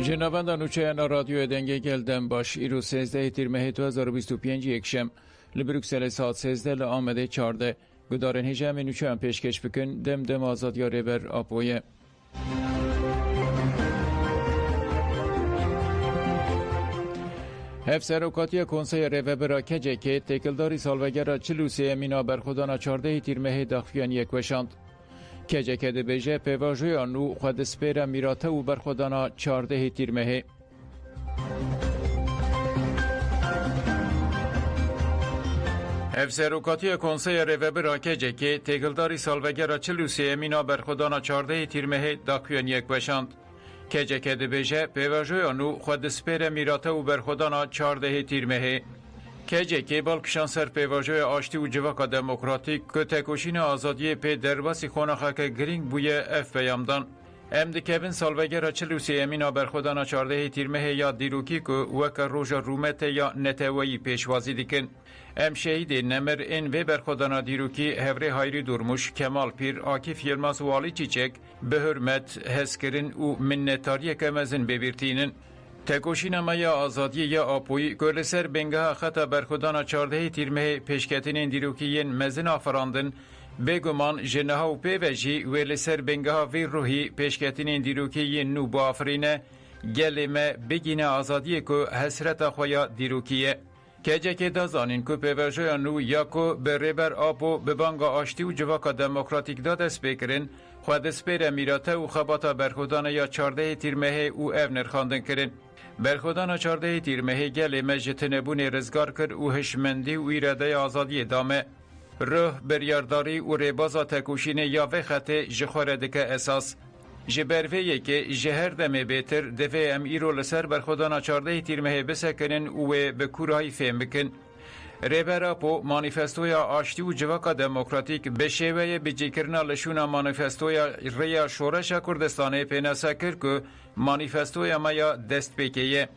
جنابندان نوچه رادیو دنگه گلدن باش ایرو 13 تیر ماه 2025 یکشم لبروکسل ساعت 13 لآمده 14 گدارن هجم نوچه هم پیشکش بکن دم آزاد یا ریبر آپویه هف سروکاتی کنسای ریوبرا کجه که تکلداری سالوگر 43 مینا برخودانا 14 تیر ماه داخویان یک وشاند کجه که ده بیجه پیواجوی آنو خود سپیر میراته و برخودانا 14 تیر ماه افسروکاتی کنسای ریوبرا کجه که تکلداری سالوگر 43 مینا برخودانا 14 تیر ماه داخویان یک وشاند کجه که ده بیجه پیواجوی آنو خود سپیر میراته و برخودانا 14 تیر ماه کجه که بالکشان سر پیواجوی آشتی و جواکا دموکراتیک که تکوشین آزادی پی درباسی خونخه که گرینگ بویه اف بیامدان ام دکبن سالوگر 43 مینا برخودانا 14 تیر ماه یا دیروکی که وک روژا رومت یا نتوایی پیشوازی دیکن ام شهید نمر این و برخودانا دیروکی هفره هایری دورموش کمال پیر آکیف یلماز والی چیچک به حرمت هسکرین و منتاری کمزن ببیرتینن تکوشین مایا آزادی یا آپوی که سر بنگاه خطا برخودانا 14 تیر ماه پیشکتین دیروکیین مزن آفراندن بگمان جنها و پیوجی و لسر بنگاه وی روحی پیشکتین دیروکیین نو با آفرینه گلمه بگین آزادی که حسرت خویا دیروکیه کجه که دازانین که پیوجوی نو یا که به ریبر آپو به بانگا آشتی و جواکا دموکراتیک داد سپیکرین خود سپیر امیراته و خباتا برخودانا یا 14 تیر ماه او او نرخاندن کرن برخودانا 14 تیر ماه گل مجتنبون رزگار کر و هشمندی و ایراده آزادی دامه روح بریارداری و ریبازا تکوشین یا وخط جخوردک اساس جبرویه که جهر دمه بیتر دفع ام ایرو لسر برخودانا 14 تیر ماه بسکنن و به کورهای فهم بکن ریبرا پو مانیفستویا آشتی و جواکا دموکراتیک به شیوه بجیکرنا لشونا مانیفستویا ریا شورش کردستانه پیناسا کر که مانیفستویا مایا دست پیکیه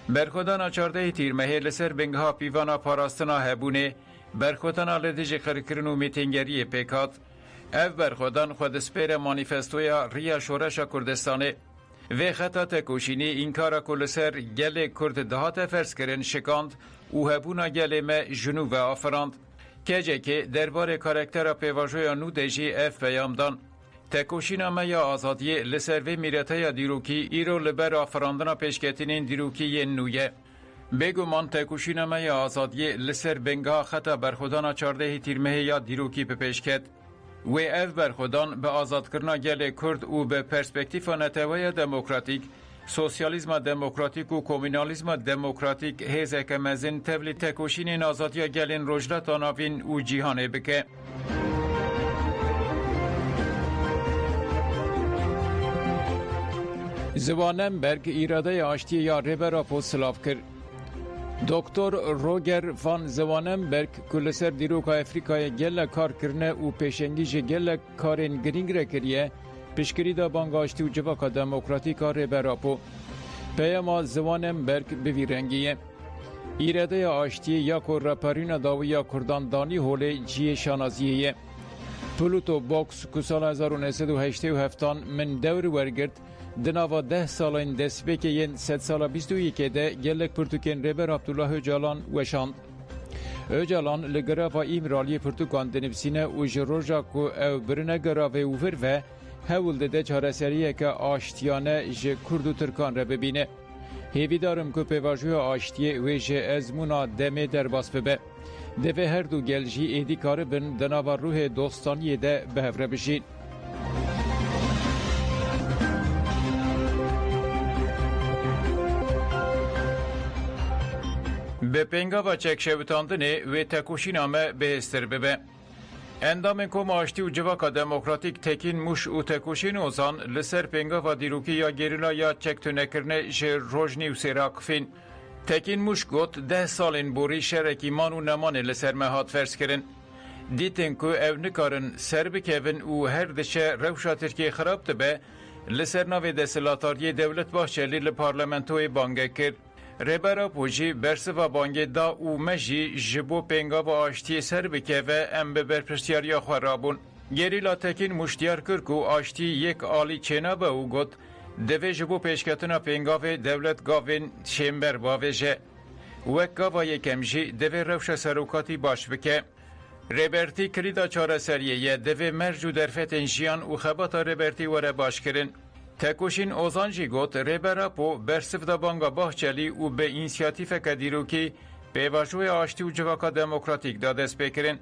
برخودانا 14 تیر ماه لسر بنگها پیوانا پاراستنا هبونه برخودانا لدیج خرکرن و میتینگری پیکات او برخودان خود سپیر مانیفستویا ریا شورش کردستانه و خطا تکوشینی این کارا کلسر گل کرد دهات فرس کرن شکاند و هبونا گل ما جنوب آفراند کجه که درباره کارکتر پیواجوی نو دیجی اف بیامدان تکوشینا ما یا آزادی لسر و میرته یا دیروکی ایرو لبر آفراندنا پیشکتینین دیروکی نویه بگو من تکوشینا ما یا آزادی لسر بنگاه خطا برخودانا 14 تیر ماه یا دیروکی به پیشکت و اف برخودان به آزاد کرنا گل کرد و به پرسپکتیف نتوی دموکراتیک سوسیالیزم دموکراتیک و کومونالیزم دموکراتیک هزه که مزین تولی تکوشین آزادی گلین روجرت آناوین و جیهانه بکه زواننبرگ ایراده آشتی یا ریبرا پو سلاف کرد دکتر روگر فان زواننبرگ کلسر دیروکا افریقای گل کار کرنه و پیشنگیج گل کارین گرینگ را کریه پیشکری دا بانگاشتی و جواکا دموکراتیکا ریبراپو پیما زواننبرگ بویرنگیه ایراده آشتی یا کور رپرین داوی یا کردان دانی هوله جی شانازیه پلوتو باکس که سال 1987 من دور ورگرد دناوا 10 سالین دسبه که ین 100 سال 21 ده گلک پرتوکین ریبر عبدالله öcalan وشاند öcalan لگراوا ایمرالی پرتوکان دنبسینه و جروجا که او برنه گراوه اوور و هول ده چارسریه که آشتیانه جه کرد و ترکان را ببینه هیوی دارم که پیواجوی آشتیه و جه ازمونا دمه در باس ببه دوه هر دو گلجی ایدی کار بن دناوا روح دوستانی ده به هفره بشین به پنگاوا چک شوتاندنه و تکوشین آمه به استر ببه اندام کم آشتی و جواکا دموکراتیک تکین موش و تکوشین اوزان لسر پنگاوا دیروکی یا گریلا یا چک تونکرنه جه روژنی و سیراکفین تکین موش گوت 10 سالین بوری شرکی مان و نمان لسر مهات فرس کرن دیتن که او نکارن سر بکوین و هر دشه روشا ترکی خراب تبه لسر ناوی دستلاتاری دولت باشه لیل پارلمنتوی بانگه کرد ریبرا پوجی برسوا بانگه دا او مجی جبو پنگا و آشتی سر بکه و ام به برپرسیاریا خورابون گریلا تکین مشتیار کرد که آشتی یک آلی چنا به او گد دوی جبو پیشکتنا پینگاوی دولت گاوین شیمبر باویجه وک گاوا یکم جی دوی روش سروکاتی باش بکه ریبرتی کلیدا چاره سریه دوی مرجو درفتن جیان و خباتا ریبرتی وره باش کرن تکوشین اوزانجی گوت ریبرا پو برسف دا بانگا باحچلی و به اینسیاتیف کدیرو کی پیواجوی آشتی و جواکا دموکراتیک دا دست بکرن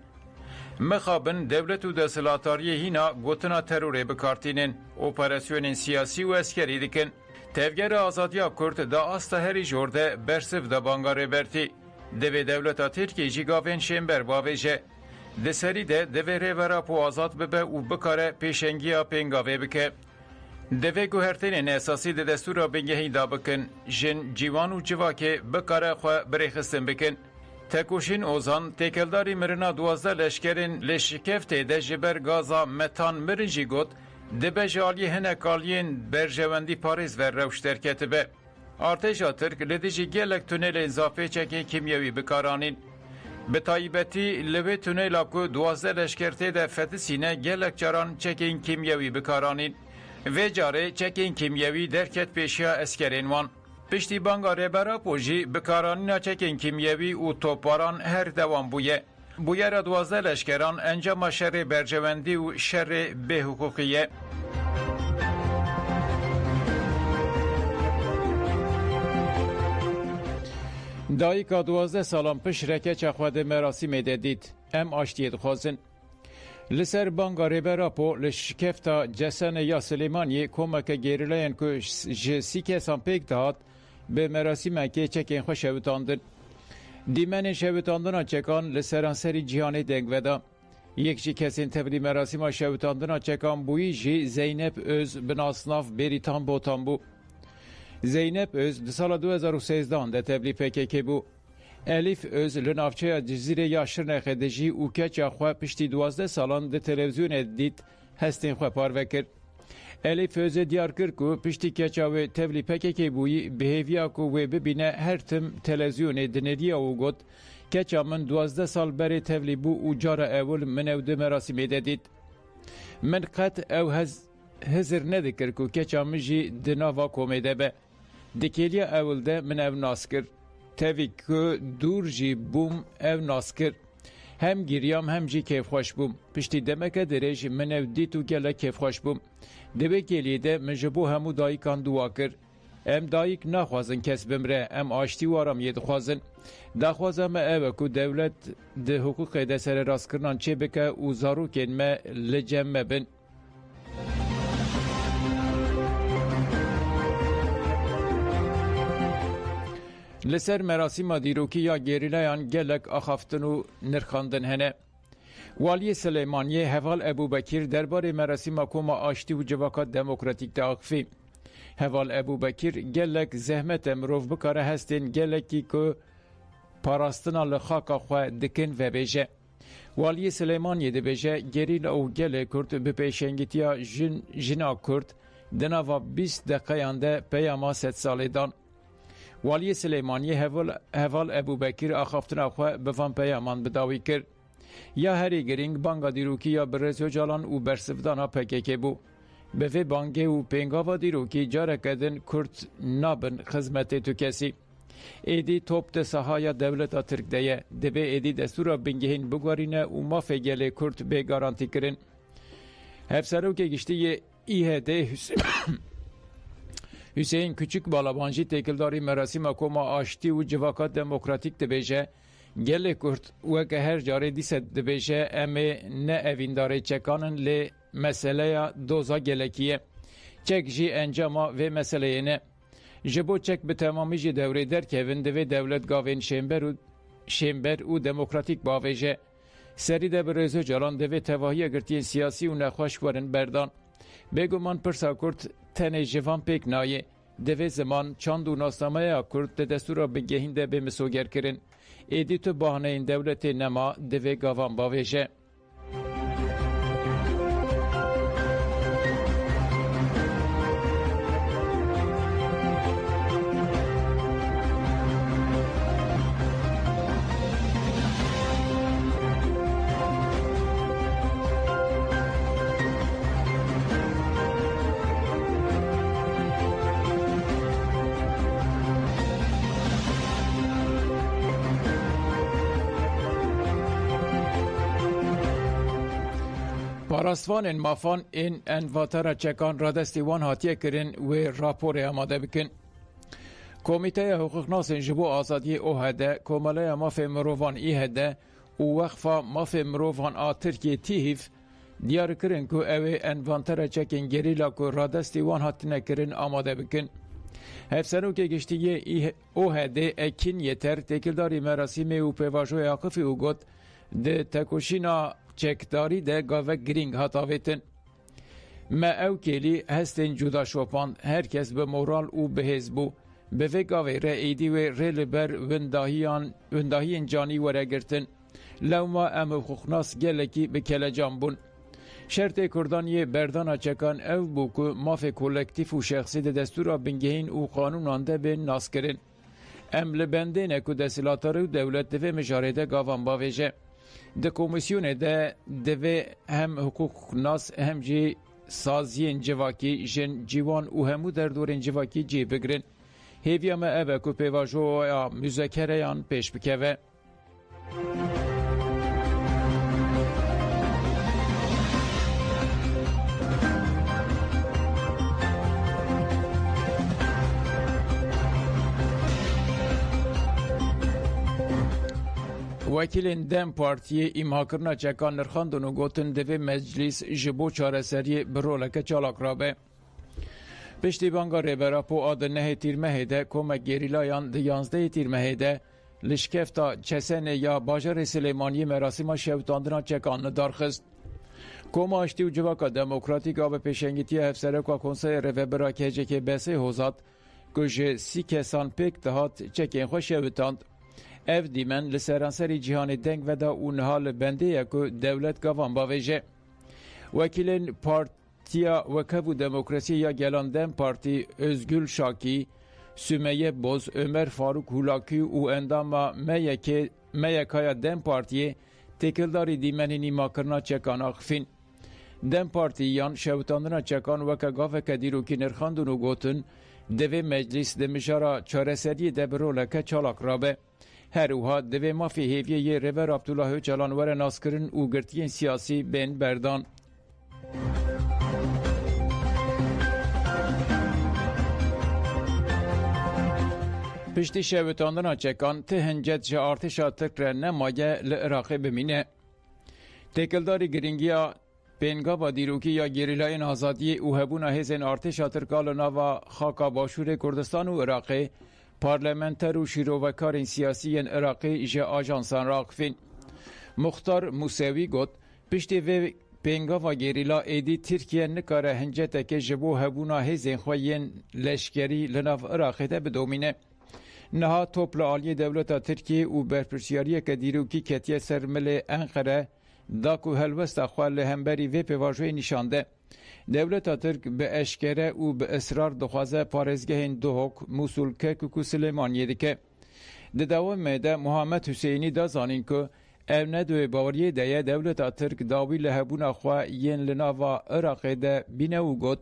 مخابن دولت و دستلاتاری هینا گوتنا ترور بکارتینن اپراسیون سیاسی و اسکری دکن تفگر آزادیا کرد دا آستا هری جورده برسف دا بانگا ریبرتی دوی دولتا ترکی جی گاوین شیمبر باویجه دسری ده دوی ریورا پو آزاد ببه و بکاره پیشنگیا پینگاوی بکه دوی گوهرتین اساسی ده دستورا بنگهی دا بکن جن جیوان و جواکه بکاره خواه بریخستن بکن تکوشین اوزان تکلداری مرنا 12 لشکرین لشکفته ده جبر گازا متان مرنجی گوت دبه جالی هنکالین برجواندی پاریز و روش درکتبه ارتشا ترک لدیجی گلک تونل اضافه چکین کیمیوی بکارانین به تایبتی لوی تونل اکو 12 لشکرته ده فتسینه گلک جاران چکین کیمیوی بکارانین و جاره چکین کیمیوی درکت پیشیا اسکرین وان پشتی بانگا ریبرا پوژی بکارانینا چکین کیمیوی و توپاران هر دوام بویه بویه را 12 لشکران انجام شر برجواندی و شر به حقوقیه دایکا 12 سالان پش رکه خود مراسم دید ام آشتید خوزن لسر بانگا ریبرا پو لشکفتا جسن یا سلیمانی کمک گیرلین که جسی کسان پیک داد به مراسم که چکین خوش شوتاندن دیمن شوتاندن چکان لسرانسری جهانی دنگ ودا یک جی کسین تبری مراسم شوتاندن چکان بویی جی زینب öz بناسناف بریتان بوتان بو زینب öz ده سال 2013 ده تبری PKK بو الیف öz لنافچه جزیره یا شرنخ دجی او کچا خواه پشتی 12 سالان ده تلویزیون دید هستین خواه پاروکر الیف öz دیار کر کو پشتی کچا و تبلی PKK بویی بهیویا کو و ببینه هر تم تلویزیون دنریا و گوت کچا من 12 سال بری تبلی بو او جارا اول من او ده مراسمی دید من قط او هزر ندکر کو کچا مجی دناوا کومیده به دکیلیا اول ده من او ناسکر تاوی که دور جی بوم او ناسکر هم گیریام هم جی کیف خوش بوم پشتی دمکه دریج من او دیتو گله کیف خوش بوم دوی گلیده من جبو همو دایکان دوا کر ام دایک نخوازن کس بمره ام آشتی وارم ید خوازن دخوازم او که دولت ده حقوق ده سر راست کرنان چه بکه او زاروکن ما لجمع بن لسر مراسم دیروکی یا گریلیان گلک آخافتن و نرخاندن هنه والی سلیمانی حوال ابوبکر درباره مراسم کوما آشتی و جواکات دموکراتیک داغفی حوال ابوبکر گلک زحمت مروف بکاره هستین گلکی که پاراستنا لخاکا خواه دکن و بیجه والی سلیمانی ده بیجه گریل او گل کرد به پیشنگیتیا جنا کرد دناوا 20 دقیقه ده پیاما 7 ساله دان والی سلیمانی هوال ابوبکر آخافتن خواه بفان پیامان بداوی کرد یا هری گرینگ بانگا دیروکی یا برزو جالان و برسفدانا PKK بو به وی بانگه و پینگاوا دیروکی جاره کدن کرد نابن خدمت تو کسی ایدی توپ ده ساحایا دولتا ترک دیه دبه ایدی دستورا بنگهین بگوارینه و ما فگل کرد به گارانتی کرن هفسرو که گشتی ایه ده Hüseyin Küçük Balabancı tekildari merasima koma aşti u civakat demokratik dibêje gelê Kurd weke her carê dîset dibêje em ê ne evîndarê çekanin lê meseleya doza gelekî çek jî encama vê meseleyê ne ji bo çek bi temamî jî dewrê derkevin divê dewlet gavên şêmber û demokratîk bavêje serî de bi rêzo calan divê tevahiya girtiyên siyasî û nexweş werin berdan bêguman pirsa Kurd tenê jivan pêk nayê divê ziman çand û nasnameya Kurd di destûra bingehîn de bê misogerkirin êdî tu bahaneyên dewletê nema divê gavan bavêje پاراستوان مافان این انواتر چکان را دستی وان هاتیه کرن و راپور آماده بکن. کمیته حقوق ناس جبو آزادی اوهده کماله ماف مروفان ایهده و وقفا ماف مروفان ترکیه تیهیف دیار کرن که اوه انوانتر چکن گریلا که را دستی وان هاتینه کرن آماده بکن. هفسنو که گشتیه اوهده اکین یتر تکلداری مراسیمه و پیواجوی آقفی او گد ده تکوشینا چکداری ده گاوه گرینگ هاتاویتن. ما او کلی هستن جدا شوپاند هرکس به مورال او به حزبو به وگاوه ره ایدی و ره لبر ونداهیان جانی وره گرتن لو ما ام حقوقناس گلکی به کلجان بون. شرط کردانی بردانا چکان او بو که ماف کولکتیف و شخصی ده دستور بنگهین و قانونان ده به ناس کرن. ام لبنده نکو دستیلاتار و دولت ده مجارده گاوان باویجه. ده کمیسیون ده دوه هم حقوق ناس هم جی سازین جواکی جن جیوان و همو در دورین جواکی جی بگرن. هیویا ما اوه که پیواجو یا مذاکره یان پیش بکوه. وکیلین دم پارتی ایما کرنا چکان نرخاندن و گوتن دوی مجلس جبو چارسری برولک چالاک رابه. پشتی بانگا ریبرا پو آد نه تیرمه ده کمک گریلایان ده 11 تیرمه ده لشکفتا چسن یا باجر سلیمانی مراسم شوتاندنا چکان دارخست. کوما اشتی و جواکا دموکراتیک آب پیشنگیتی افسرک و کنسای ریبرا که که بسه حوزات که 30 کسان پیک دهات چکین خوش شوتاند. اف دیمن لسرانسری جهان دنگ و دا اون حال بنده یکو دولت گوان باویجه. وکیلین پارتیا وکف و دموکراسی یا گلاندن پارتی özgül شاکی، سمیه بوز، عمر فاروق هولاکی و انداما میکای دم پارتی تکلداری دیمنی نیما کرنا چکان آخفین. دم پارتی یان شوتاندنا چکان وکا گاوه که دیروکی نرخاندون و گوتن دوی مجلس دمشارا چارسری دبرولک چالاک رابه. هر اوها دوی مافی هیویه ریور عبدالله öcalan وره ناس کرن و گرتین سیاسی بین بردان. پشتی شوتاندنا چکان ته هنجد جا ارتشا ترک را نمایه لعراقی بمینه. تکلداری گرینگیا پینگا با دیروکی یا گریلاین آزادی او هبونا هزین ارتشا ترکال ناوا خاکا باشور کردستان و عراقی پارلمانتر و شیروکارین سیاسی عراقی جه آژانسان راقفین. مختار موسوی گفت پشتی و پینگا و گریلا ایدی ترکیه نکاره هنجته که جبو هبونا هزین خوین لشکری لناف عراقی ده بدومینه. نها توپل عالی دولت ترکیه و برپرسیاری که دیروکی کتیه سرمل انقره داکو هلوست خوال همبری و پیواجوی نشانده. دولت ترک به اشکره و به اصرار دخوازه پارزگه دوهک موسول که سلیمانیه دکه. ده دوام ده محمد حسینی دا زانین که او ندوی باوریه ده دولت ترک داوی لحبون خواه ین لناوا عراق ده بینه و گد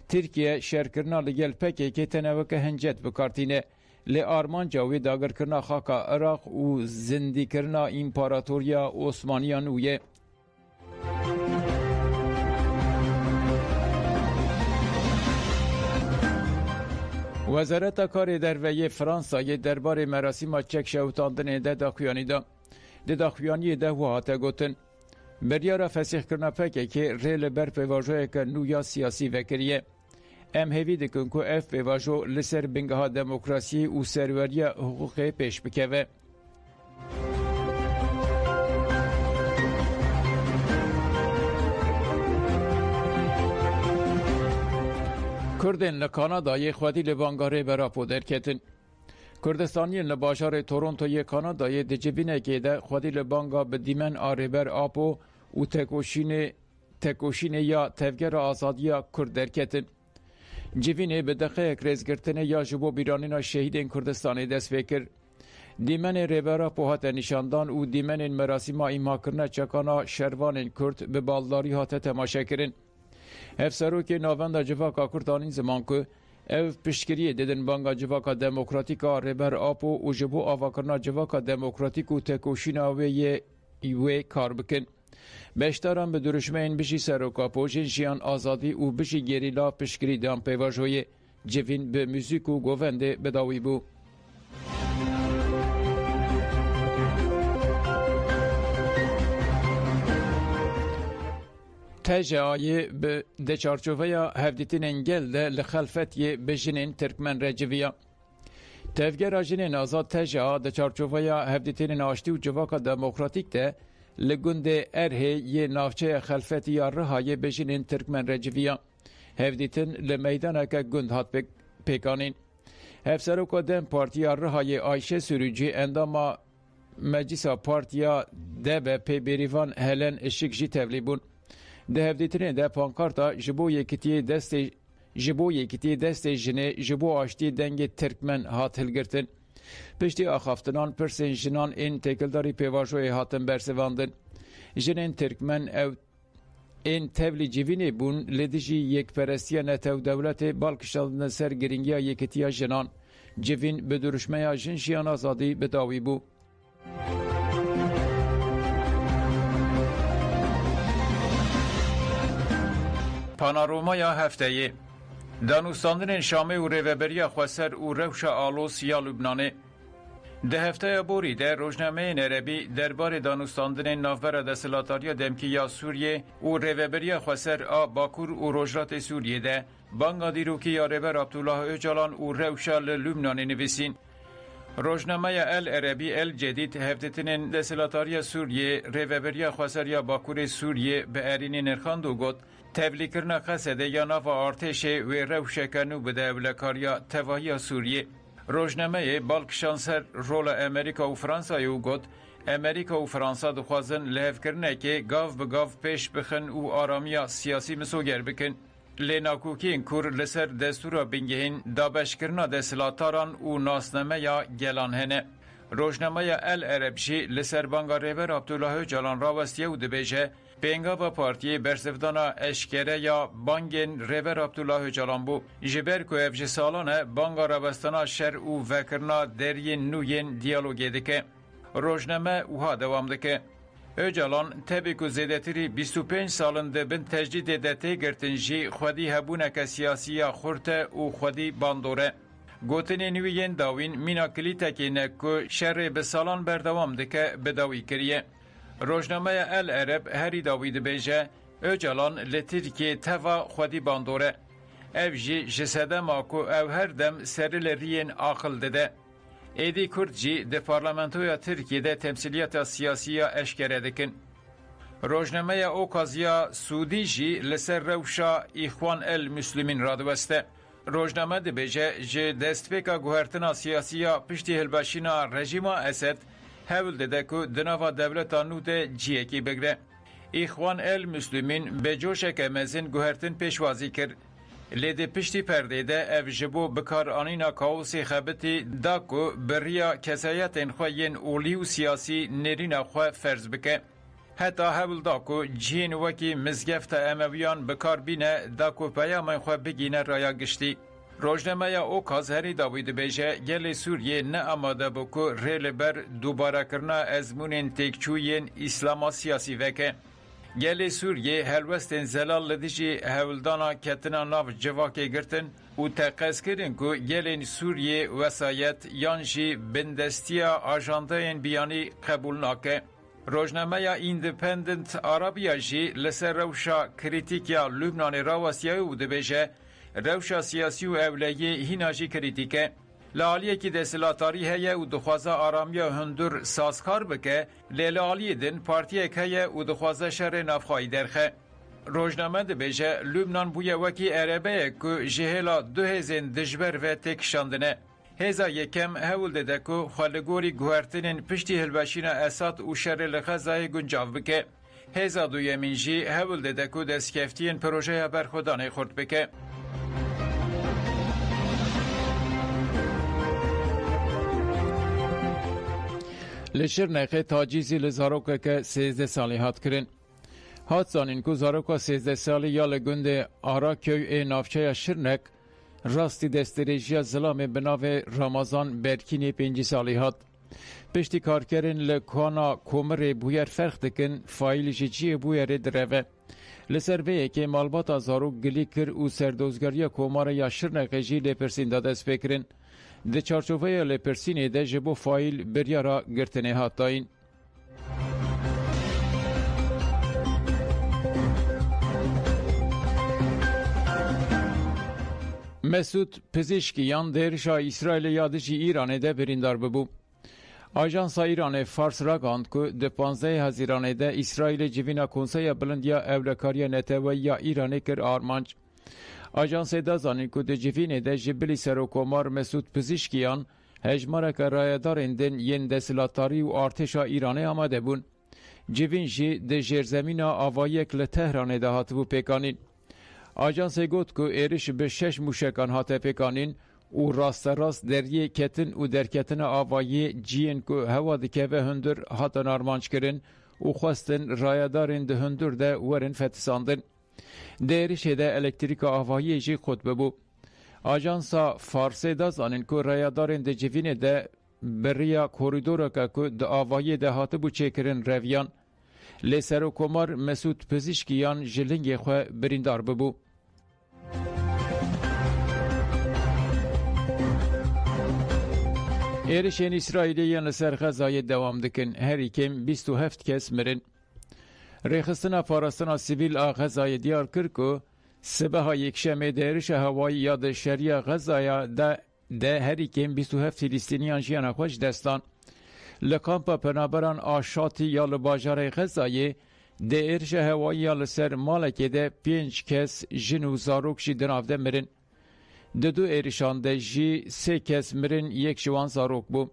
ترکیه شرکرنا لگل پکه که تنوک هنجت بکارتینه لی آرمان جاوی داگر کرنا خاکا عراق و زندی کرنا امپاراتوریا عثمانیان ویه. وزارت کار درویه فرانسای درباره مراسم چک شوتاندن ده داخویانی ده. ده داخویانی ده و هاته گوتن. بریارا فسیح کرنا پکه که ریل بر پیواجوه که نویا سیاسی وکریه. ام هیوی دکن که اف پیواجو لسر بنگها دموکراسی و سروری حقوق پیش بکوه. کردن لکانادای خودی لبانگاره برا پودر کتن. کردستانی لباشار تورنتوی کانادای دجبینه که ده خودی لبانگا به دیمن آریبر آپو و تکوشین یا تفگر آزادی کرد کتن. جوینه به دقیق رزگرتن یا جبو بیرانینا شهیدین کردستانی دست فکر. دیمن ریبرا پوهات نشاندان و دیمن مراسم ایما کرنه چکانا شروان کرد به بالداری هات تماشا کرن. افسرو که ناوند جواکا کردانین زمان که او پشکریه دیدن بانگا جواکا دموکراتیکا ریبر آپو و جبو آوا کرنا جواکا دموکراتیک و تکوشینا وی کار بکن. بشتاران به درشمین بشی سروکا پوشین جیان آزادی و بشی گریلا پشکری دان پیواجوی جوین به موزیک و گوونده بداوی بو. تجایی به دچارچویا هفدیتین انگل ده لخلفتی بجنین ترکمن رجویا. تفگر آجنین آزاد تجا دچارچویا هفدیتین آشتی و جواکا دموکراتیک ده لگند اره یه نافچه خلفتی یا رهای بجنین ترکمن رجویا. هفدیتین لمیدانه که گند هات پیکانین. هفسروکا دم پارتیا رهای آیشه سروجی انداما مجلسا پارتیا ده به پی بریوان هلن اشک جی تولیبون. ده هفدیترین ده پانکارتا جبو یکیتی دست جنه جبو آشتی دنگ ترکمن هات هلگرتن. پشتی آخافتنان پرسین جنان این تکلداری پیواشوی هاتن برسواندن. جنین ترکمن او این تولی جیوینی بون لدیجی یک پرستیا نتو دولت بالکشالدن سر گرینگیا یکیتیا جنان جیوین به درشمه جنشیان آزادی بداوی بو. پانارومای هفته‌ای دانوستاندن شامه و ریوبریا خواسر و روش آلوس یا لبنانه ده هفته بوری ده روزنامه عربی درباره دانوستاندن نافبر دستلاتاریا دمکی یا سوریه و ریوبریا خواسر آ باکور و روجرات سوریه ده بانگادیروکی یا ریبر عبدالله اوجالان و روش لبنانه نویسین. روزنامه العربی الجدید هفتتین دستلاتاریا سوریه ریوبریا خواسر یا باکور سوریه به ارین نرخاند و گفت تبلیغ کردن قصد یا ناو ارتش و روشکنو به دولکاریا تواهی سوریه. روزنامه بالکشانسر رول امریکا و فرانسه یو گفت امریکا و فرانسه دخوازن لحف کردن که گاو به گاو پیش بخن و آرامی سیاسی مسوگر بکن. لیناکوکین کور لسر دستور بینگهین دابش کردن دستلاتاران و ناسنامه یا گلان هنه. روزنامه العربشی لسر بانگا ریبر عبدالله اوجالان راوستیه و دبیجه بینگا با پارتی برسفدانا اشکره یا بانگین ریبر عبدالله اوجالان بو. جبر که افج سالانه بانگا راوستانا شر و وکرنا درین نوین دیالوگی دکه. روزنامه اوها دوام دکه. اوجالان تبی که زیدتری 25 سالنده بین تجدید دته گرتنجی خودی هبونک سیاسی خورته و خودی باندوره. گوتنی نویین داوین مینا کلیتکینه که شر به سالان بردوام دکه بداوی کریه. روزنامه العرب هری داوید بیجه اوجالان لترکی توا خودی باندوره. او جی جسده ماکو او هر دم سرل رین آخل دده. ایدی کرد جی ده پارلمانتویا ترکی ده تمثیلیت سیاسی اشکره دکن. روزنامه اوکازیا سودی جی لسر روشا اخوان المسلمین رادوسته. روزنامه ده بیجه جه دستپیکا گوهرتنا سیاسی پشتی هلباشینا رژیما اسد هول دده که دناوا دولتا نو ده جیه کی بگره. اخوان المسلمین به جوشک مزین گوهرتن پیشوازی کرد. لیده پشتی پرده ده او جبو بکار آنینا کاوسی خبتی دا که بریا کسایت انخواین اولی و سیاسی نرین خواه فرض بکه. حتی هول دا که جین وکی مزگفت امویان بکار بینه دا که پیام خواه بگینه رایا گشتی. روزنامه اوکاز هری داوید بیجه گل سوریه نه آماده بو که ریل بر دوباره کرنا ازمونین تکچوین اسلاما سیاسی وکه. گل سوریه هلوستن زلال لدیجی هولدانا کتنا ناو جواکی گرتن و تقص کردن که گلین سوریه وسایت یانجی بندستیا آجاندهین بیانی قبول ناکه. روزنامه ایندپندنت عربیا جی لسر روشا کریتیکیا لبنان راوستیا و دبیجه روشا سیاسی و اولیه هیناجی کریتیکه. لالیه که دستلاتاری هیه و دخوازه آرامیا هندور سازکار بکه لیلالیه دن پارتیه که هیه و دخوازه شر نفخایی درخه. روزنامه ده بیجه لبنان بویه وکی عربه که جهلا 2000 دجبر و تکشاندنه. هزا یکم هول دده که خالگوری گوهرتنین پشتی هلباشین اساد و شر لخزای گنجاو بکه. هزا دویمین جی هول دده که دستکفتین پروژه برخودانه خورد بکه. لشر نخه تاجیزی لزاروکه که 13 سالی هات کرن. هات زانین که زاروکا 13 سالی یا لگنده آرا که نافچه شرنک راستی دستریجی زلام بناو رمضان برکینی 5 سالی هات. پشتی کارکرین لکانا کومر بویر فرق دکن فایل جیجی بویر دروه. لسر ویه که مالبات آزارو گلی کر و سردوزگاری کومار یا شرنقه جی لپرسین داده اس بکرین. ده چارچوفه لپرسینه ده جبو فایل بریارا گرتنه هاتاین. مسعود پزشکیان درشا اسرائیل یادشی ایران ده بریندار ببو. آژانس ایران فارس راگاند که ده 15 هزیران ده اسرائیل جوینا کنسای بلندیا اولکاری نتویا ایران کر آرمانج. آژانس ده زانین که ده جوین ده جبلی سروکومار مسعود پزشکیان هجماره که رایدارندن ین دستلاتاری و ارتشا ایران آمده بون. جوین جی ده جرزمین آوایک لتهران ده هاتبو پیکانین. آژانس گفت که ایرش به 6 موشکان هاته پیکانین و راست راست دریه کتن و درکتن آوایی جین که هوا دکه و هندر هاتن آرمانج کرن و خواستن رایدارن ده هندر ده ورن فتساندن. دیرش ده الکتریک آوایی جی خود ببو. آژانسا فارسی ده زانن که رایدارن ده جوین ده بریا کوریدور که ده آوایی ده هاته بو چکرن رویان. لیسر و کمار مسعود پزشکیان جلنگ خواه بریندار ببو. ایرشین اسرائیلیان لسر غزای دوام دکن. هر کم 27 کس مرن. ریخستنا پاراستنا سیویل غزای دیار کرد که سبها یک شمه دیرش هوایی یاد شریع غزای ده هر کم 27 فلسطینیان جیان خوش دستان. لکامپا پنابران آشاتی یا لباجار غزای دیرش هوایی یا لسر مالکه ده 5 کس جن و زاروک جی دنافده مرن. دو ایرشان ده جی 3 کس مرن یک جوان زاروک بو.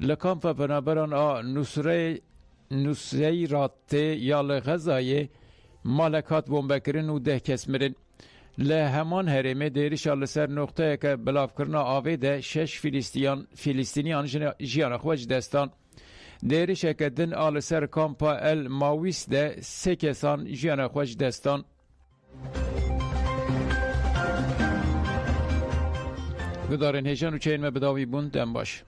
لکامپا پنابران نصیرات یا لغزای مالکات بومبکرن و 10 کس مرن. لهمان هرمه دیرش لسر نقطه که بلاف کرنا آوه ده 6 فلسطینیان جیان خوش دستان. دیرش که دن آل سر کامپا الماویس ده 3 کسان جیان خوش دستان. گدارن هجان و چین بداوی بوند دن باش.